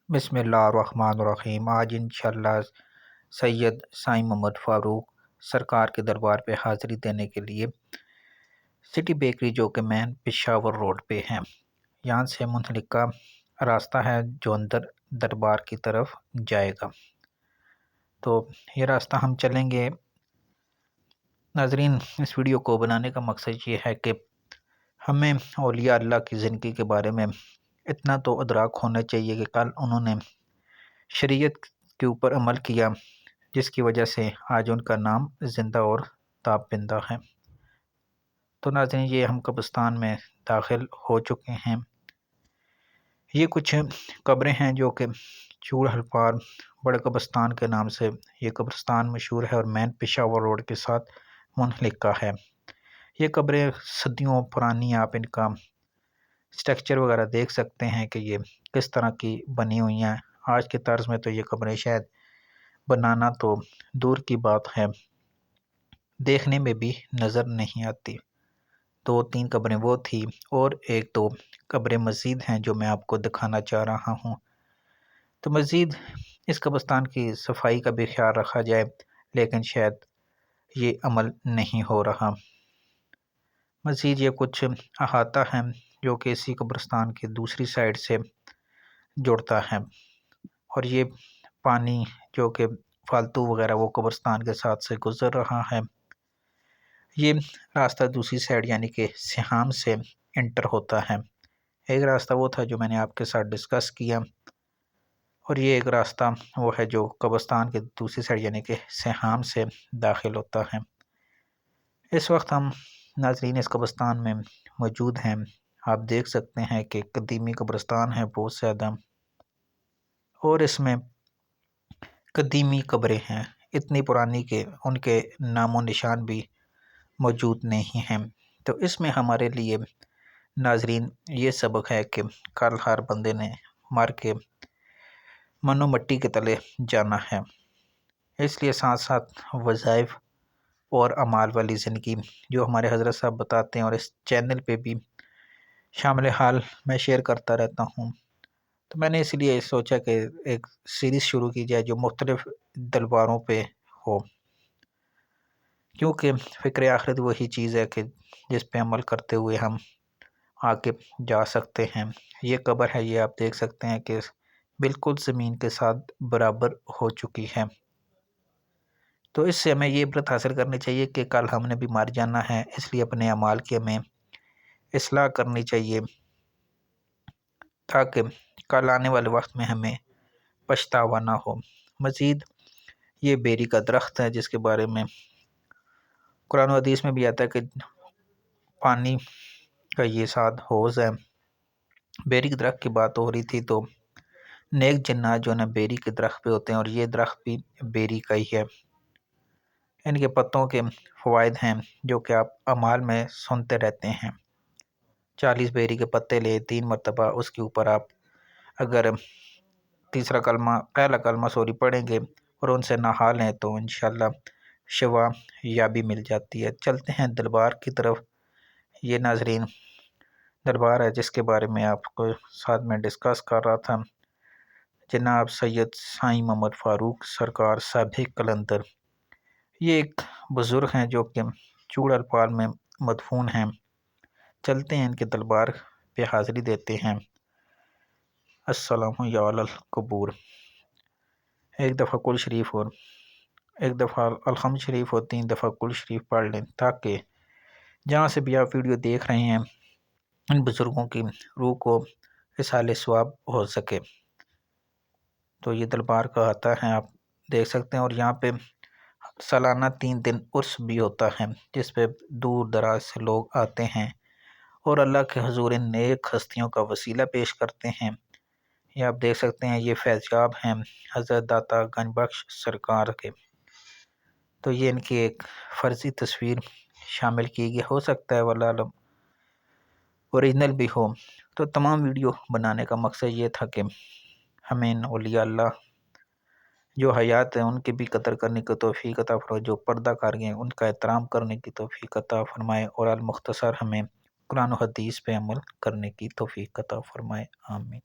बिस्मिल्लाहिर्रहमानिर्रहीम। आज इंशाअल्लाह सैयद साईं मोहम्मद फ़ारूक सरकार के दरबार पे हाज़िरी देने के लिए सिटी बेकरी जो कि मेन पेशावर रोड पे है, यहाँ से मुंसलिका रास्ता है जो अंदर दरबार की तरफ जाएगा। तो ये रास्ता हम चलेंगे। नाजरीन, इस वीडियो को बनाने का मकसद ये है कि हमें औलिया अल्लाह की ज़िंदगी के बारे में इतना तो अदराक होना चाहिए कि कल उन्होंने शरीयत के ऊपर अमल किया, जिसकी वजह से आज उनका नाम ज़िंदा और ताबिंदा है। तो नाज़रीन, ये हम कब्रिस्तान में दाखिल हो चुके हैं। ये कुछ कब्रें हैं जो कि चूड़ हल्पार बड़े कब्रिस्तान के नाम से ये कब्रिस्तान मशहूर है और मेन पेशावर रोड के साथ मुनहलिका है। ये कब्रें सदियों पुरानी, आप इनका स्ट्रक्चर वगैरह देख सकते हैं कि ये किस तरह की बनी हुई हैं। आज के तर्ज में तो ये कब्रें शायद बनाना तो दूर की बात है, देखने में भी नज़र नहीं आती। 2-3 कब्रें वो थी और एक दो कब्रें मज़ीद हैं जो मैं आपको दिखाना चाह रहा हूँ। तो मज़ीद इस कब्रिस्तान की सफाई का भी ख्याल रखा जाए, लेकिन शायद ये अमल नहीं हो रहा। मज़ीद ये कुछ अहाता है जो कि इसी कब्रिस्तान की दूसरी साइड से जुड़ता है, और ये पानी जो कि फालतू वगैरह वो कब्रिस्तान के साथ से गुज़र रहा है। ये रास्ता दूसरी साइड यानी कि सिहाम से इंटर होता है। एक रास्ता वो था जो मैंने आपके साथ डिस्कस किया, और ये एक रास्ता वो है जो कब्रिस्तान के दूसरी साइड यानी कि सिहाम से दाखिल होता है। इस वक्त हम नाज़रीन इस कब्रिस्तान में मौजूद हैं। आप देख सकते हैं कि कदीमी कब्रिस्तान है बहुत ज़्यादा, और इसमें कदीमी कब्रें हैं इतनी पुरानी कि उनके नामो निशान भी मौजूद नहीं हैं। तो इसमें हमारे लिए नाजरीन ये सबक है कि कल हर बंदे ने मर के मनो मट्टी के तले जाना है। इसलिए साथ साथ वज़ाइफ और अमाल वाली ज़िंदगी जो हमारे हज़रत साहब बताते हैं, और इस चैनल पे भी शामिल हाल मैं शेयर करता रहता हूँ, तो मैंने इसलिए सोचा कि एक सीरीज़ शुरू की जाए जो मुख्तलिफ़ दरबारों पे हो, क्योंकि फ़िक्र आखिरत वही चीज़ है कि जिस पे अमल करते हुए हम आगे जा सकते हैं। ये कब्र है, ये आप देख सकते हैं कि बिल्कुल ज़मीन के साथ बराबर हो चुकी है। तो इससे हमें ये इबरत हासिल करनी चाहिए कि कल हमने भी मर जाना है, इसलिए अपने अमाल की हमें इस्लाह करनी चाहिए, ताकि कल आने वाले वक्त में हमें पछतावा ना हो। मज़ीद ये बेरी का दरख्त है जिसके बारे में कुरान और हदीस में भी आता है कि पानी का ये साथ हौज़ है। बेरी के दरख्त की बात हो रही थी, तो नेक जन्नात जो है ना बेरी के दरख्त पे होते हैं, और ये दरख्त भी बेरी का ही है। इनके पत्तों के फ़वाइद हैं जो कि आप अमाल में सुनते रहते हैं। 40 बेरी के पत्ते ले 3 मरतबा उसके ऊपर आप अगर पहला कलमा पढ़ेंगे और उनसे नहा लें तो इंशाअल्लाह शिवा याबी मिल जाती है। चलते हैं दरबार की तरफ। ये नाजरीन दरबार है जिसके बारे में आपको साथ में डिस्कस कर रहा था, जनाब सैयद साईं मोहम्मद फ़ारूक सरकार साबिक़ कलंदर। ये एक बुज़ुर्ग हैं जो कि चूड़ालपाल में मदफून हैं। चलते हैं इनके दरबार पे हाज़िरी देते हैं। अस्सलामु या अलल कबूर। एक दफ़ा कुल शरीफ और एक दफ़ा अलहम्द शरीफ और 3 दफ़ा कुल शरीफ पढ़ लें, ताकि जहाँ से भी आप वीडियो देख रहे हैं इन बुज़ुर्गों की रूह को इसाले सवाब हो सके। तो ये दरबार का आता है, आप देख सकते हैं, और यहाँ पे सालाना 3 दिन उर्स भी होता है जिस पे दूर दराज से लोग आते हैं और अल्लाह के हुज़ूर इन नेक हस्तियों का वसीला पेश करते हैं। ये आप देख सकते हैं, ये फैज़याब हैं हज़रत दाता गंजबख्श सरकार के। तो ये इनकी एक फ़र्ज़ी तस्वीर शामिल की गई, हो सकता है वल्लाह आलम ओरिजिनल भी हो। तो तमाम वीडियो बनाने का मकसद ये था कि हमें इन औलिया अल्लाह जो हयात है उनकी भी कदर करने की तौफ़ीक अता फरमाए, जो पर्दा कर गए उनका एहतराम करने की तौफ़ीक अता फरमाए, और अल मुख्तसर हमें कुरान और हदीस पे अमल करने की तौफ़ीक अता फरमाए। आमीन।